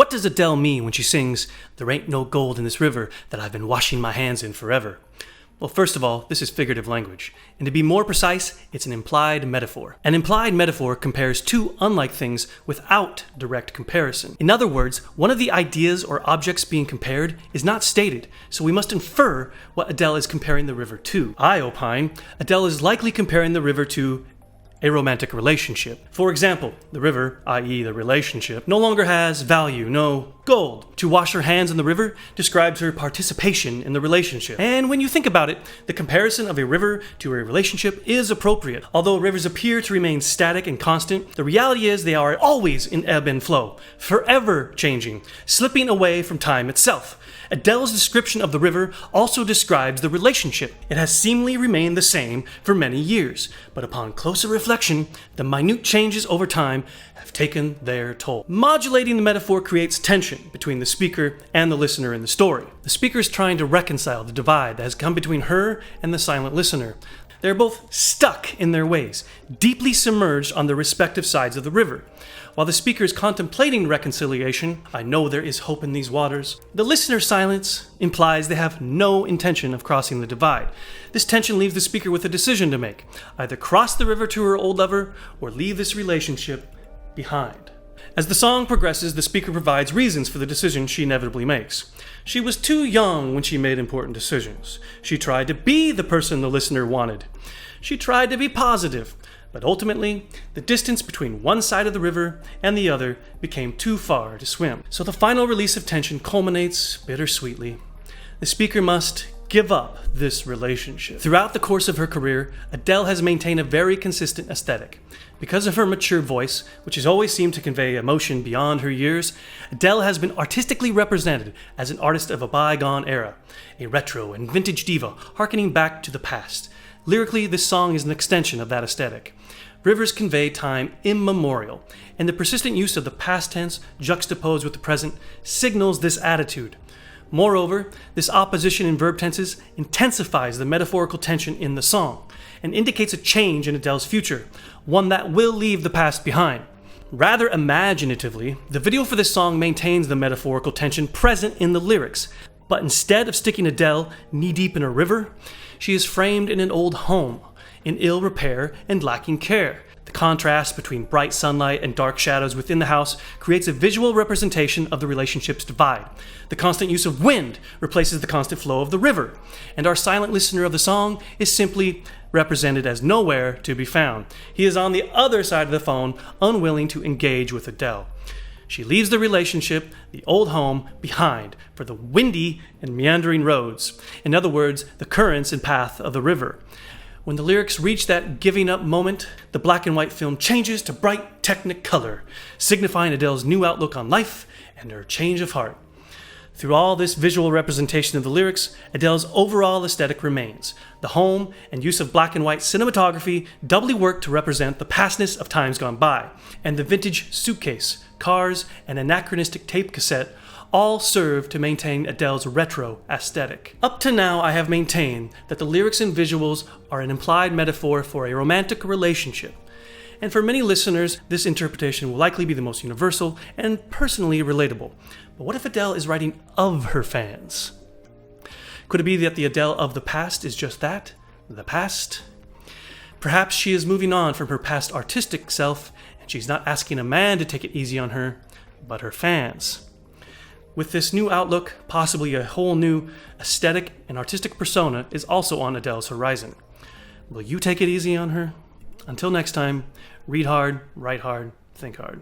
What does Adele mean when she sings, "There ain't no gold in this river that I've been washing my hands in forever"? Well, first of all, this is figurative language, and to be more precise, it's an implied metaphor. An implied metaphor compares two unlike things without direct comparison. In other words, one of the ideas or objects being compared is not stated, so we must infer what Adele is comparing the river to. I opine, Adele is likely comparing the river to a romantic relationship. For example, the river, i.e. the relationship, no longer has value, no gold. To wash her hands in the river describes her participation in the relationship. And when you think about it, the comparison of a river to a relationship is appropriate. Although rivers appear to remain static and constant, the reality is they are always in ebb and flow, forever changing, slipping away from time itself. Adele's description of the river also describes the relationship. It has seemingly remained the same for many years, but upon closer reflection, the minute changes over time have taken their toll. Modulating the metaphor creates tension between the speaker and the listener in the story. The speaker is trying to reconcile the divide that has come between her and the silent listener. They're both stuck in their ways, deeply submerged on their respective sides of the river. While the speaker is contemplating reconciliation, "I know there is hope in these waters," the listener's silence implies they have no intention of crossing the divide. This tension leaves the speaker with a decision to make: either cross the river to her old lover or leave this relationship behind. As the song progresses, the speaker provides reasons for the decision she inevitably makes. She was too young when she made important decisions. She tried to be the person the listener wanted. She tried to be positive, but ultimately, the distance between one side of the river and the other became too far to swim. So the final release of tension culminates bittersweetly. The speaker must give up this relationship. Throughout the course of her career, Adele has maintained a very consistent aesthetic. Because of her mature voice, which has always seemed to convey emotion beyond her years, Adele has been artistically represented as an artist of a bygone era, a retro and vintage diva harkening back to the past. Lyrically, this song is an extension of that aesthetic. Rivers convey time immemorial, and the persistent use of the past tense juxtaposed with the present signals this attitude. Moreover, this opposition in verb tenses intensifies the metaphorical tension in the song and indicates a change in Adele's future, one that will leave the past behind. Rather imaginatively, the video for this song maintains the metaphorical tension present in the lyrics, but instead of sticking Adele knee-deep in a river, she is framed in an old home, in ill repair and lacking care. The contrast between bright sunlight and dark shadows within the house creates a visual representation of the relationship's divide. The constant use of wind replaces the constant flow of the river, and our silent listener of the song is simply represented as nowhere to be found. He is on the other side of the phone, unwilling to engage with Adele. She leaves the relationship, the old home, behind for the windy and meandering roads. In other words, the currents and path of the river. When the lyrics reach that giving up moment, the black and white film changes to bright technicolor, signifying Adele's new outlook on life and her change of heart. Through all this visual representation of the lyrics, Adele's overall aesthetic remains. The home and use of black and white cinematography doubly work to represent the pastness of times gone by, and the vintage suitcase, cars, and anachronistic tape cassette all serve to maintain Adele's retro aesthetic. Up to now, I have maintained that the lyrics and visuals are an implied metaphor for a romantic relationship. And for many listeners, this interpretation will likely be the most universal and personally relatable. But what if Adele is writing of her fans? Could it be that the Adele of the past is just that, the past? Perhaps she is moving on from her past artistic self, and she's not asking a man to take it easy on her, but her fans. With this new outlook, possibly a whole new aesthetic and artistic persona is also on Adele's horizon. Will you take it easy on her? Until next time, read hard, write hard, think hard.